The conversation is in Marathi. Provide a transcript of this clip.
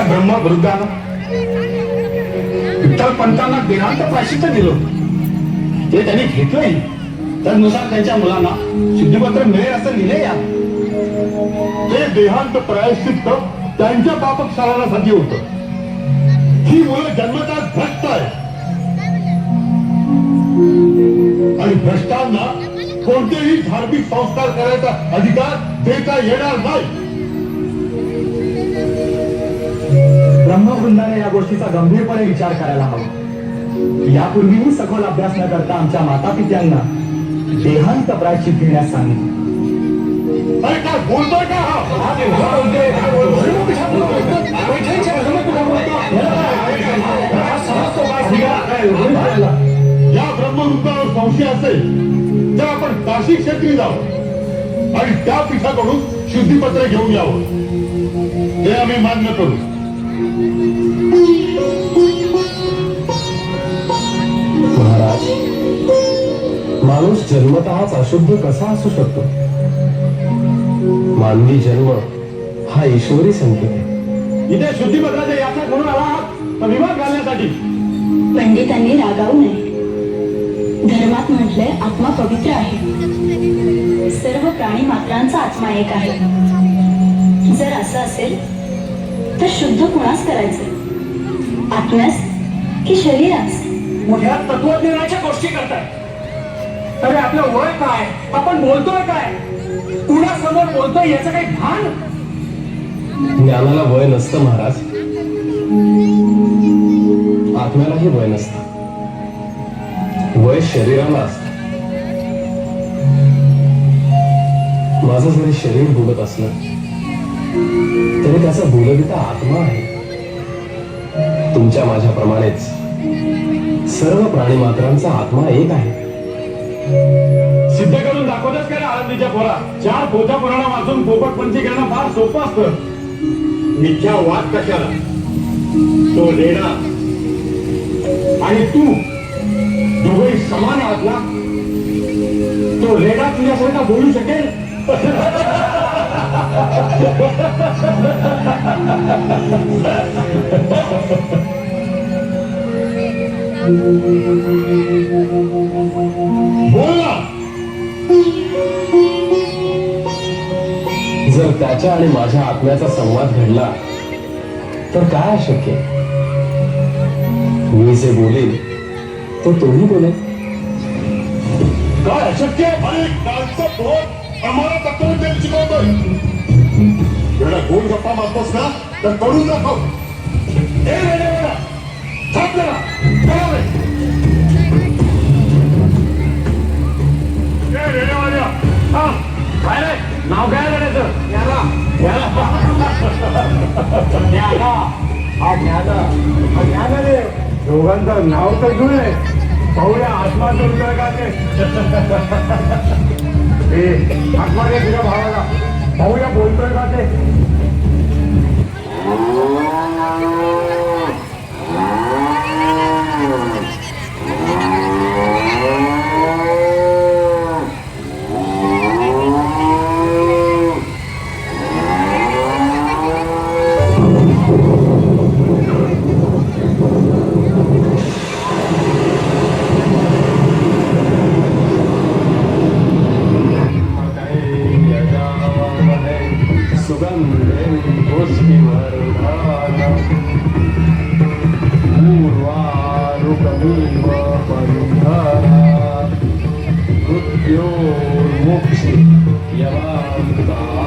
ब्रह्मवृद्धानं विठ्ठल पंतांना देहांत प्रायश्चित्त दिलं, ते त्यांनी घेतलंही. तदनुसार त्यांच्या मुलांना शुद्धीपत्र मिळेल असं लिहिले या. ते देहांत प्रायश्चित्त त्यांच्या पापक्षालनासाठी होतं. ही मुलं जन्मतःच भ्रष्ट आहे आणि भ्रष्टांना कोणतेही धार्मिक संस्कार करायचा अधिकार देता येणार नाही. ब्रह्मवृंदाने या गोष्टीचा गंभीरपणे विचार करायला हवा. यापूर्वीही सखोल अभ्यास न करता आमच्या माता पित्यांना देहांत प्रायश्चित्त घेण्यास सांगितले. अरे काय बोलतोय का या ब्रह्मवृत्तावर संशय असेल तर आपण काशी क्षेत्री जावं आणि त्या पीठाकडून शुद्धीपत्र घेऊन यावं. ते आम्ही मान्य करू. महाराज, माणूस जन्मतःच अशुद्ध कसा असू शकतो? मानवी जन्म हा ईश्वरी संकेत आहे. इथे शुद्धीपत्राच्या यात्रा करून आला आहात तर विवाद घालण्यासाठी? पंडितांनी रागावू नये. धर्मात म्हटलंय आत्मा पवित्र आहे. सर्व प्राणी मात्रांचा आत्मा एक आहे. जर असं असेल तर शुद्ध कुणास करायचं? आत्म्यास की शरीरास? मोठ्या तत्वज्ञानाच्या गोष्टी करताय. अरे आपलं वय काय, आपण बोलतोय काय, कुणासमोर बोलतोय याचं काही भान? ज्ञानाला वय नसतं महाराज, आत्म्यालाही वय नसतं. वय शरीराला असतं. माझं जरी शरीर बोलत असलं तरी त्याचा बोलविता आत्मा आहे. तुमच्या माझ्याप्रमाणेच सर्व प्राणी मात्रांचा आत्मा एक आहे. सिद्ध करून दाखवतच काय आळंदीच्या पोरा? 4 पोथ्या पुराणा वाचून पोपटपंची करणं फार सोपं असतं. मिथ्या वाद कशाला? तो लेणा आणि तू दोघे समान आहात ना? तो रेडा तुझ्यासारखा बोलू शकेल? बोला. जर त्याच्या आणि माझ्या आत्म्याचा संवाद घडला तर काय अशक्य? मी जे बोलेन तो तोही बोलेल. काय अशक्य? अरे कालचं पोट आम्हाला तत्वज्ञान शिकवतोय. एवढा गोल गप्पा मारतोस ना तर करून दाखव. ए वेळेला थांब जरा. चला रे. ए रेड्यावाल्या, थांब. काय रे, नाव काय करायचं? याला याला हा ज्ञान रे. दोघांचं नाव तर जुळे. पाहूया आत्मा जोडतोय का ते. आत्मा रे तुझ्या भावाला. पाहूया बोलतोय का ते. मृत्योर्मोक्षे यमामृतात्.